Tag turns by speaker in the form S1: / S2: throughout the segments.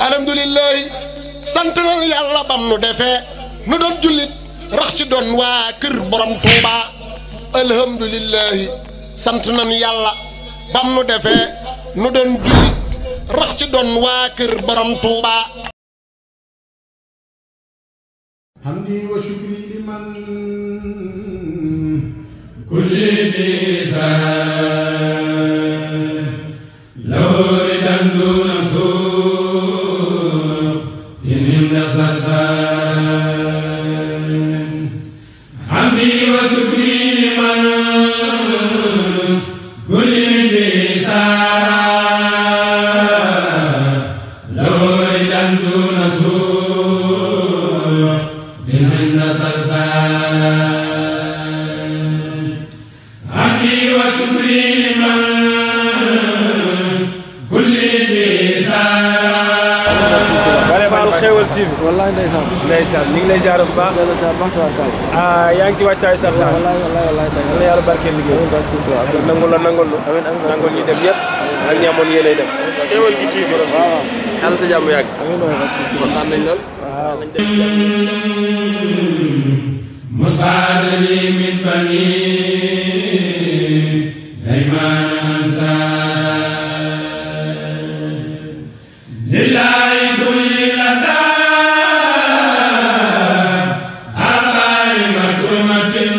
S1: alhamdulilah sant na yàlla bam nu defee nu doon jullit rax ci doon waa kër borom Touba alhamdulilah sant na yàlla bam nu defee nu doon jullit rax ci doon waa kër borom Touba.
S2: hamdi wa shukri liman kulli bizar lawri danduna su dininda sarsan hamdi wa shukri liman kulli bizar lawri danduna su
S3: Xewal TV wallahi ndeysaan ñu ngi lay ziar bu baax yaa ngi ci wàccaay Sarsara wallahi la yàlla barkeel liggéey nangul la nangul ñu dem yëpp ak ñi amoon yéenay dem Xewal gi TV waaw yàlla sa jàmm yàgg kontaan nañ lool
S2: musaadali min bani dayman ansar lillahi kulli lada abari makrumatin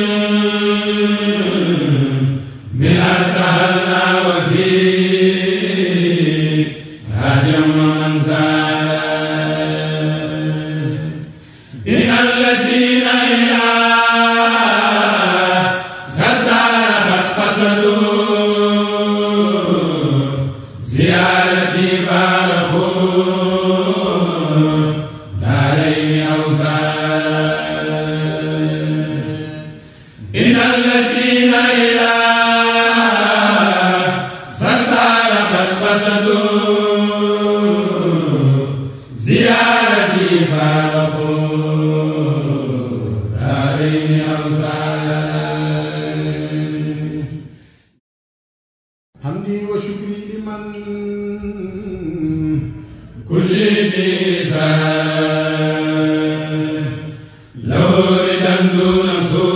S2: min artahalna wa fi hajam manzar in allazina ila hamdi wa shukri liman kulli bizar lawri danduna su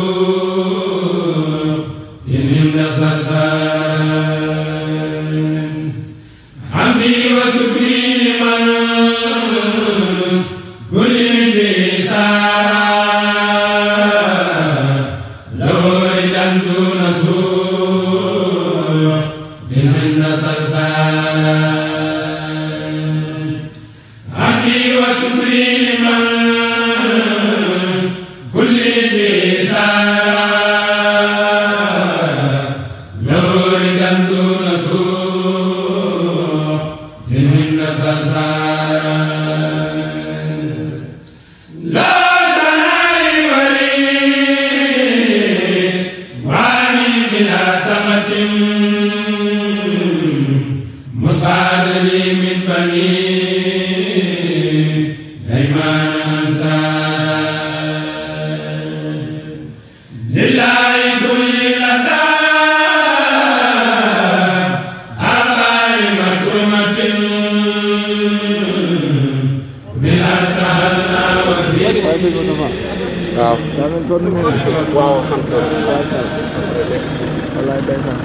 S2: dininda sarsan hamdi wa shukri liman kulli bizar lawri danduna su dininda sarsan hamdi wa shukri liman kulli bizar lawri danduna su dininda sarsan la sanai wali wani bila samatin musaadali min bani dayman ansar lillahi kulli lada abari makrumatin min artahalna wa fi
S3: waaw sant
S2: wallahi ndeysaan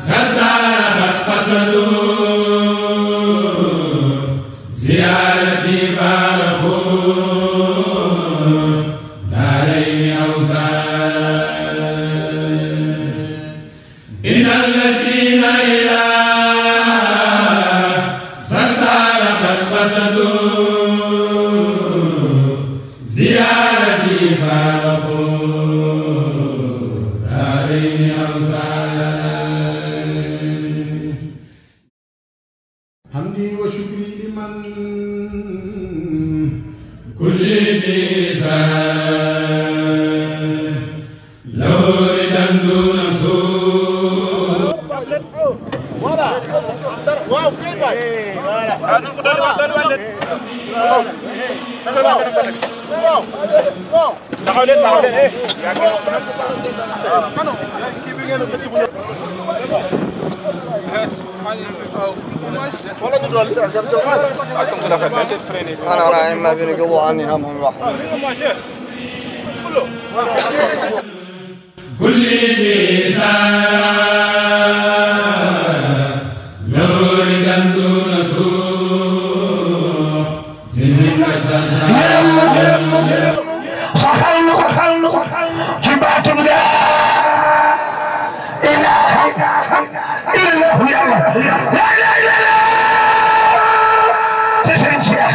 S2: Sarsara qasadu ziyarati falahu darayni awsar innal lazina ila Sarsara qasadu ziyarati falahu darayni awsar hamdi wa shukri liman kulli bizar lawri danduna su
S4: أنا إما بنقضوا عني همهم واحد
S2: كل ميزان لورد دون سوء جنين
S5: خلنا جبات لا إله إلا هو لا لا لا لا تسرين شيخ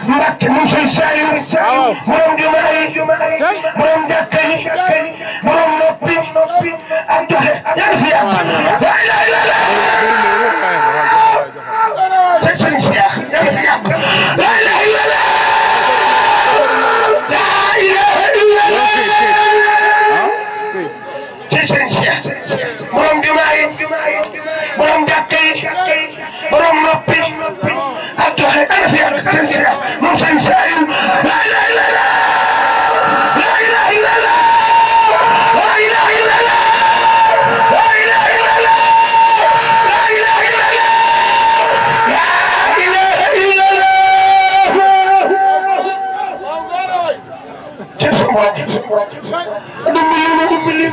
S5: مكة موسى السالم مرم جمعي مرم دكني مرم نبي أبده ينفي لا لا لا لا تسرين شيخ ينفي لا لا لا لا borom jumaa yi borom jàkka yi borom noppi ak doxe ana fi ak moom sëñ Saliou la ilaha illallah la ilaha illallah la ilaha illallah la ilaha illallah la ilaha illallah la ilaha illallah ci sa borom dumbali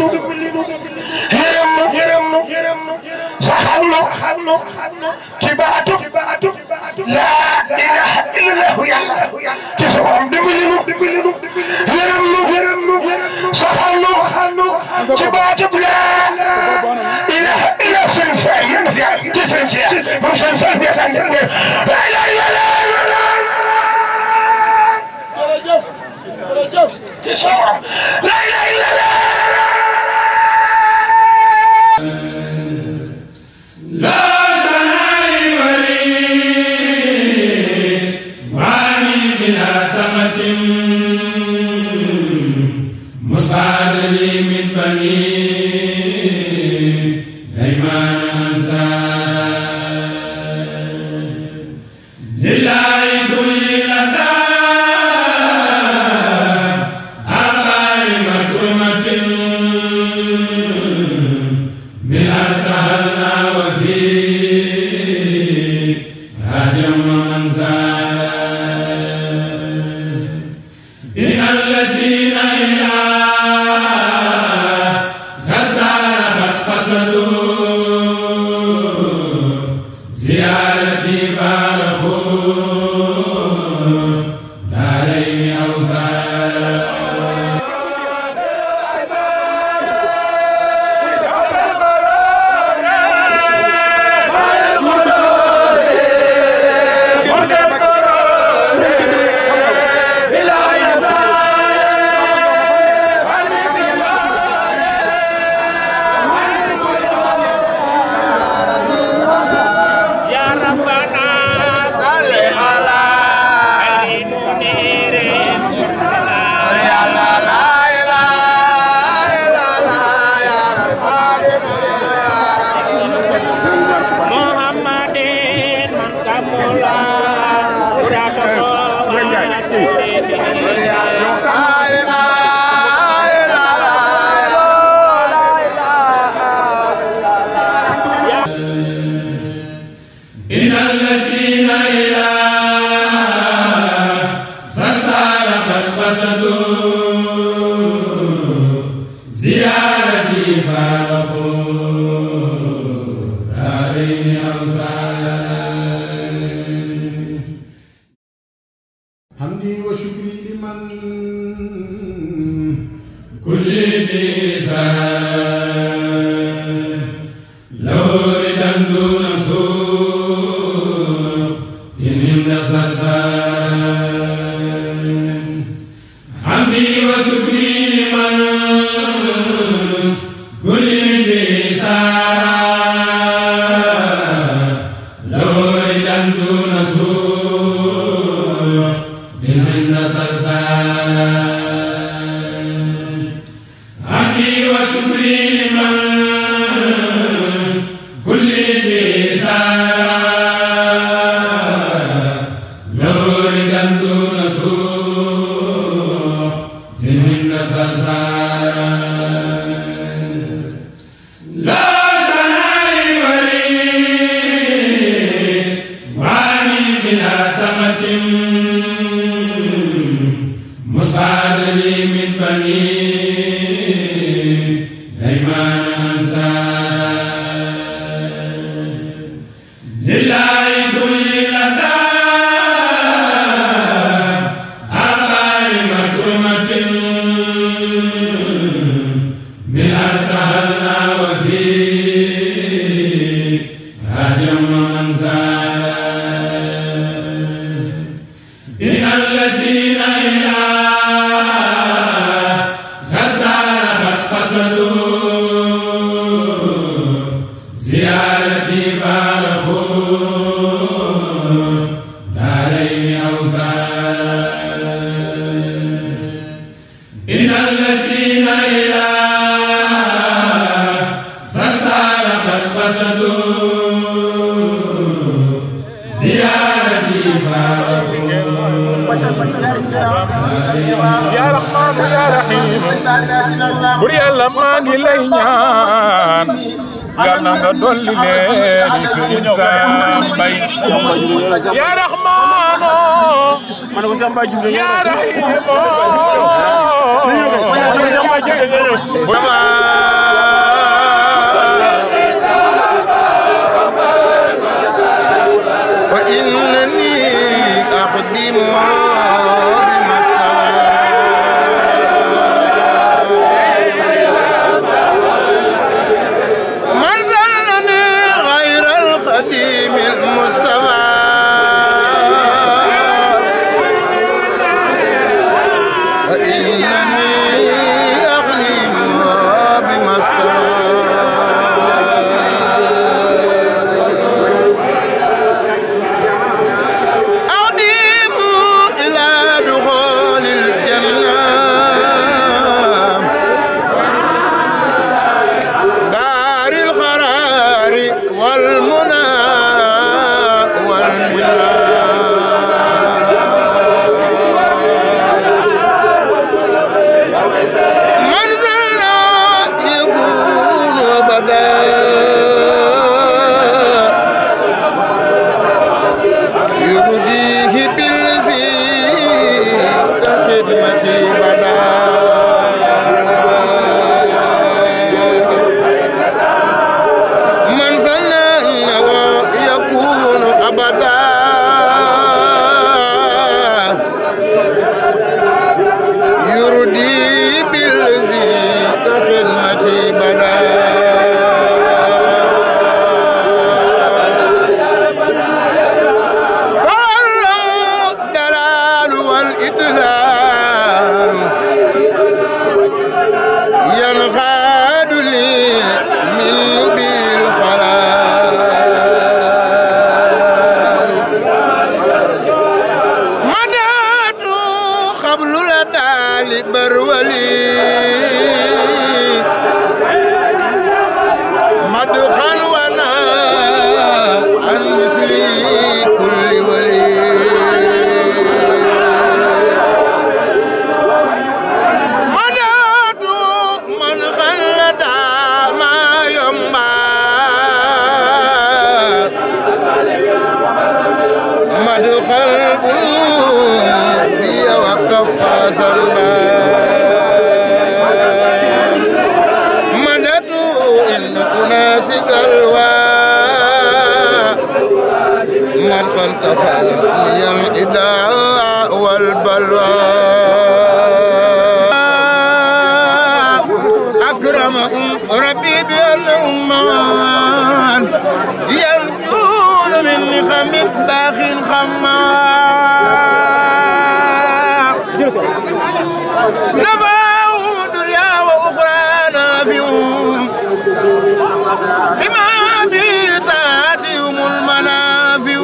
S5: yërëm nu saxal nu ci baatu laa ilaaha illallah yàlla ci sa borom dimbali nu yërëm nu saxal nu ci baatu laa ilaaha illallah sëriñ Cheikh yéen fi ci sëriñ Cheikh moom sëriñ Cheikh bi tan laa ilaaha illallah jërëjëf ci sa borom laa ilaaha illallah
S2: لا زناي ولي واني بلا سمة مسعد لي من بني ديمان أنسان لله كل لدى أقال مكرمة من أرتهلنا وفي هدم من زاد إن الذين إلى زلزال قد قصدوا زيارتي فارقوا دارين أوزار إن الذين إلى زلزال قد قصدوا زيارتي فارقوا دارين أوزار حمدي وشكري لمن كل ميزان لو ردا دون سوء إن سلسال حمدي وشكري لمن كل ميزان لو ردا دون سوء إن سلسال حمدي وشكري لمن كل ميزان لو ردا دون سوء إن سلسال لا زناي ولي جم من زاد إن الذين إلى زلزال قد قصدوا زيارتي فارقوا دارين أوزان إن الذين إلى زلزال قد قصدوا زيارتي فارقوا
S6: يا رحمن يا رحيم bur Yàlla maa ngi lay ñaan Yàlla nga dolli leeri Sëriñ Sam Mbaye ya Rahmano ya Rahimo
S7: fa innani akhdimu ربي بأنهم يرجون من نخم باخ خمام نفعهم دنيا وأخرى نافعهم بما بيتاتهم المنافع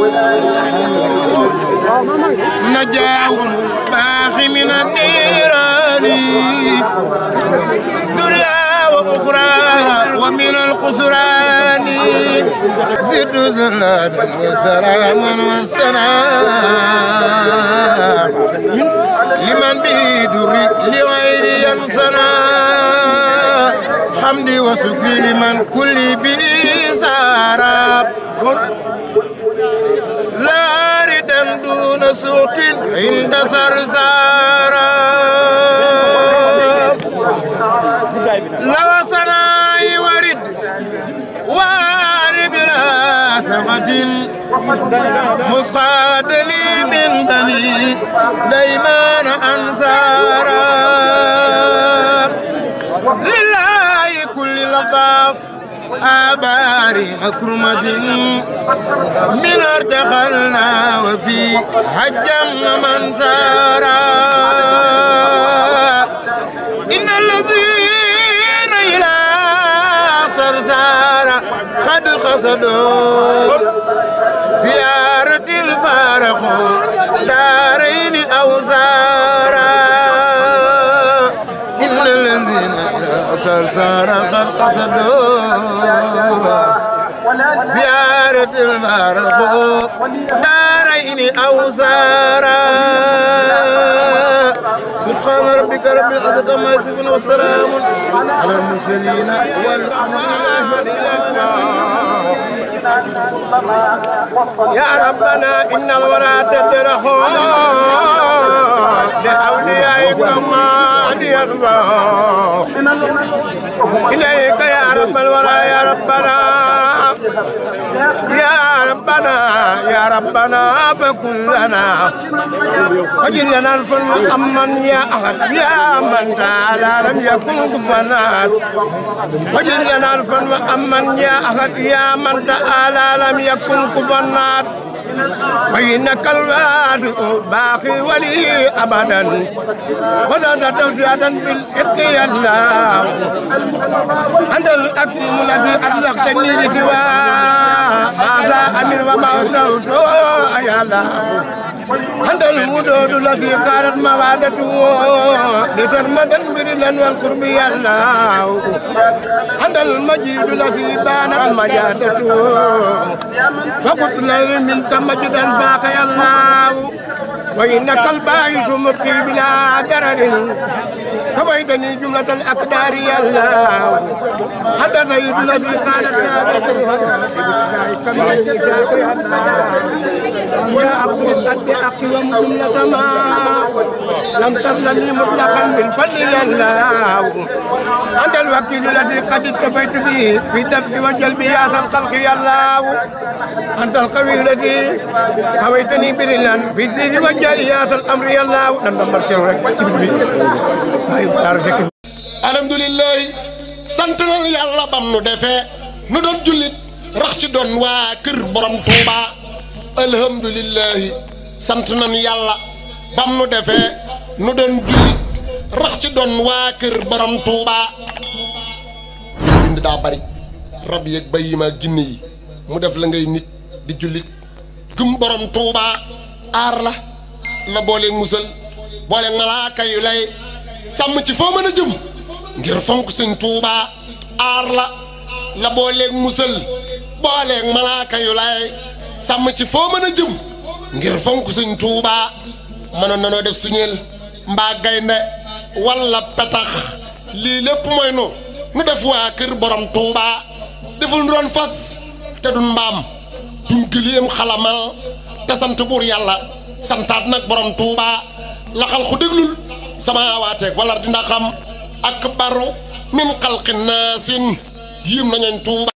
S7: نجاهم الباخ من النيران دنيا وأخرى ومن الخسران زد زلالا وسلاما والسلام لمن به دري لغير ينسنا حمدي وشكري لمن كل به سارا لا ردا دون صوت عند سرسارا لو سناي ورد وارب بلا سمة مصاد لي من بني ديمان أنصارا لله كل لقب آبار مكرمة من ارتخلنا وفي حجم من سارا إن الذين إلى صرصار قد قصدوا زيارة الفارق دارين أو زارا إن الذين إلى صرصار قد قصدوا زيارة الفارق دارين أو زارا سبحان ربك رب العزة عما يصفون والسلام على المرسلين والحمد يا ربنا إن الورى تدرخ لأوليائك ما إليك يا رب الورى يا ربنا يا ربنا يا ربنا فكن لنا وجل لنا الفضل أمن يا أحد يا من تعالى لم يكن كفنا وجل لنا الفضل أمن يا أحد يا من تعالى لم يكن كفنا وإنك الوارث باقي ولي أبدا وزاد توسعة بالإتق يا الله أنت الأكرم الذي أطلقتني لسواه هذا أمير وما صوت يا الله أنت المدود الذي قالت موادته لترمدا برلا والقرب يا الله أنت المجيد الذي بانت مجادته وقلت لي منك مجدا باك يا الله وإنك الباعث مبقي بلا درر كويتني جملة الأقدار يا الله أنت زيد الذي قالت يا أبو أقوى جملة ما لم تظلني مطلقا بالفضل يا الله أنت الوكيل الذي قد اتفيت به في دفع وجلب يا ذا الخلق يا الله أنت القوي الذي قويتني برلا في الذي وجل يا ذا الأمر يا الله
S1: الحمد لله sant nañu yàlla bam nu defee nu doon jullit rax ci doon waa kër borom Touba alhamdulillahi sant nañu yàlla bam nu defee nu doon jullit rax ci doon waa kër borom Touba bind daa bari rab yeeg bay yi ma ginne yi mu def la ngay nit di jullit gëm borom Touba aar la booleeg musal booleeg malaaka yu lay sàmm ci foo mën a jëm ngir fonk sëñ Touba aar la booleeg musal booleeg malaaka yu lay sàmm ci foo mën a jëm ngir fonk sëñ Touba mënoon nanoo def suñeel mbaa gaynde walla petax lii lépp mooy nu def waa kër borom Touba deful nu doon fas te dun mbaam duñ gëléem xalamal te sant buur yàlla santaat nag borom Touba laxal xu déglul sama waateeg wala dina xam ak baru min xalqi naasin yim nañu Touba